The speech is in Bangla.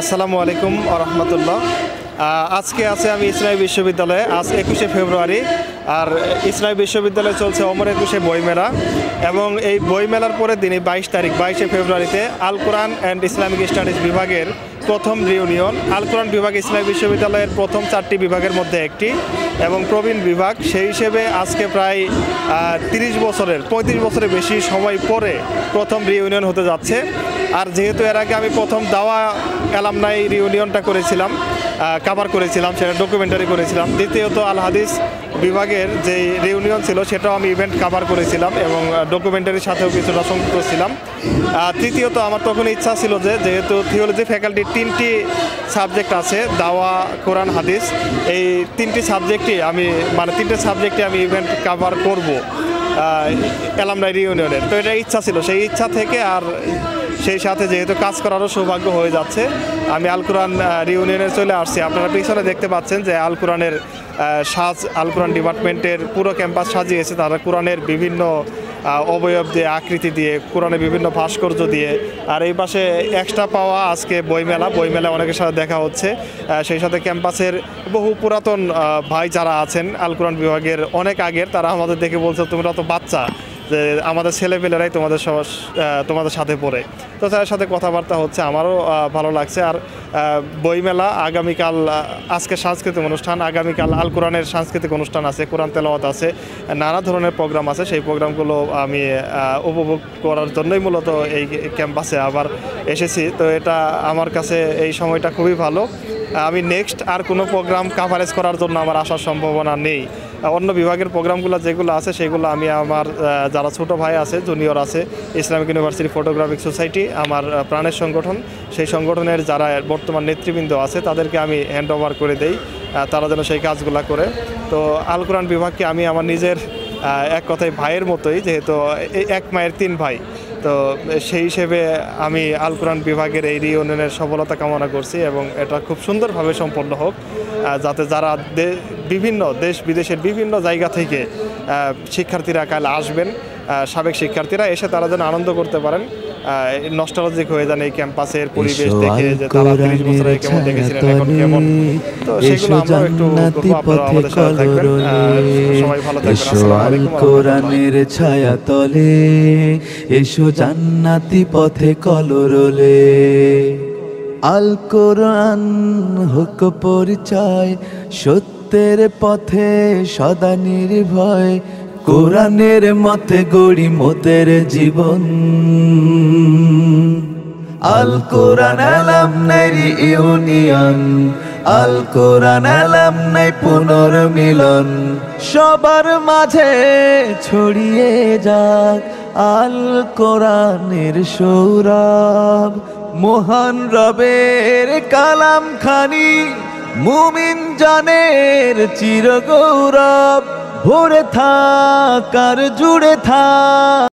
আসসালামু আলাইকুম ওয়া রাহমাতুল্লাহ। আজকে আছে আমি ইসলামী বিশ্ববিদ্যালয়ে। আজ 21শে ফেব্রুয়ারি, আর ইসলামী বিশ্ববিদ্যালয়ে চলছে অমর একুশে বইমেলা। এবং এই বইমেলার পরের দিনই 22শে ফেব্রুয়ারিতে আল কোরআন অ্যান্ড ইসলামিক স্টাডিজ বিভাগের প্রথম রিউনিয়ন। আল কোরআন বিভাগ ইসলামী বিশ্ববিদ্যালয়ের প্রথম 4টি বিভাগের মধ্যে একটি এবং প্রবীণ বিভাগ। সেই হিসেবে আজকে প্রায় 35 বছরের বেশি সময় পরে প্রথম রিউনিয়ন হতে যাচ্ছে। আর যেহেতু এর আগে আমি প্রথম দাওয়া অ্যালামনাই রিউনিয়নটা করেছিলাম, কভার করেছিলাম, সেটা ডকুমেন্টারি করেছিলাম। দ্বিতীয়ত আল হাদিস বিভাগের যে রিউনিয়ন ছিল সেটাও আমি ইভেন্ট কভার করেছিলাম এবং ডকুমেন্টারির সাথেও কিছুটা সংযুক্ত ছিলাম। তৃতীয়ত আমার তখন ইচ্ছা ছিল যে যেহেতু থিওলজি ফ্যাকাল্টির 3টি সাবজেক্ট আছে, দাওয়া, কোরআন, হাদিস, এই 3টি সাবজেক্টই তিনটে সাবজেক্টে আমি ইভেন্ট কভার করব অ্যালামনাই রিউনিয়নের। তো এটা ইচ্ছা ছিল, সেই ইচ্ছা থেকে আর সেই সাথে যেহেতু কাজ করারও সৌভাগ্য হয়ে যাচ্ছে, আমি আল কোরআন রিউনিয়নে চলে আসছি। আপনারা পিছনে দেখতে পাচ্ছেন যে আল কোরআনের আল কোরআন ডিপার্টমেন্টের পুরো ক্যাম্পাস সাজিয়েছে তারা কোরআনের বিভিন্ন অবয়ব দিয়ে, আকৃতি দিয়ে, কোরআনের বিভিন্ন ভাস্কর্য দিয়ে। আর এই পাশে এক্সট্রা পাওয়া আজকে বইমেলা অনেকের সাথে দেখা হচ্ছে। সেই সাথে ক্যাম্পাসের বহু পুরাতন ভাই যারা আছেন আল কোরআন বিভাগের অনেক আগের, তারা আমাদের দেখে বলছে তোমরা তো বাচ্চা, যে আমাদের ছেলেপেলেরাই তোমাদের সাথে পড়ে। তো তাদের সাথে কথাবার্তা হচ্ছে, আমারও ভালো লাগছে। আর বইমেলা আগামীকাল, আজকে সাংস্কৃতিক অনুষ্ঠান, আগামীকাল আল কোরআনের সাংস্কৃতিক অনুষ্ঠান আছে, কোরআন তেলাওয়াত আছে, নানা ধরনের প্রোগ্রাম আছে। সেই প্রোগ্রামগুলো আমি উপভোগ করার জন্যই মূলত এই ক্যাম্পাসে আবার এসেছি। তো এটা আমার কাছে এই সময়টা খুবই ভালো। আমি নেক্সট আর কোনো প্রোগ্রাম কাভারেজ করার জন্য আমার আসার সম্ভাবনা নেই। অন্য বিভাগের প্রোগ্রামগুলো যেগুলো আছে সেগুলো আমি আমার যারা ছোটো ভাই আছে, জুনিয়র আছে, ইসলামিক ইউনিভার্সিটি ফটোগ্রাফিক সোসাইটি আমার প্রাণের সংগঠন, সেই সংগঠনের যারা বর্তমান নেতৃবৃন্দ আছে তাদেরকে আমি হ্যান্ড ওভার করে দেই, তারা যেন সেই কাজগুলো করে। তো আল কোরআন বিভাগকে আমি আমার নিজের এক কথায় ভাইয়ের মতোই, যেহেতু এক মায়ের 3 ভাই, তো সেই হিসেবে আমি আল কোরআন বিভাগের এই রিউনিয়নের সফলতা কামনা করছি এবং এটা খুব সুন্দরভাবে সম্পন্ন হোক, যাতে যারা বিভিন্ন দেশ বিদেশের বিভিন্ন জায়গা থেকে শিক্ষার্থীরা কাল আসবেন, সাবেক শিক্ষার্থীরা এসে তারা যেন আনন্দ করতে পারেন, নস্টালজিক হয়ে যান এই ক্যাম্পাসের পরিবেশ দেখে, যে তারা 30 বছর আগে কেমন দেখেছিলেন এখন কেমন। তো সেগুলো আমরা একটু আপনারা আমাদের সাথে থাকবেন। সবাই ভালো থাকবেন। আসসালামু আলাইকুম। কোরআনের ছায়া তলে এসো জান্নাতি পথে কলরলে, আল কোরআন হোক পরিচয়, সত্যের পথে সদা নির্ভয়, কোরআনের মতে গড়ি মোদের জীবন। আল কোরআন অ্যালামনাই ইউনিয়ন, আল কোরআন অ্যালামনাই পুনর্মিলন, সবার মাঝে ছড়িয়ে যাক আল কোরআনের সৌরভ। মহান রবের কালাম খানি মুমিন জানের চিরগৌরব, ভরে থাক আর জুড়ে থাক।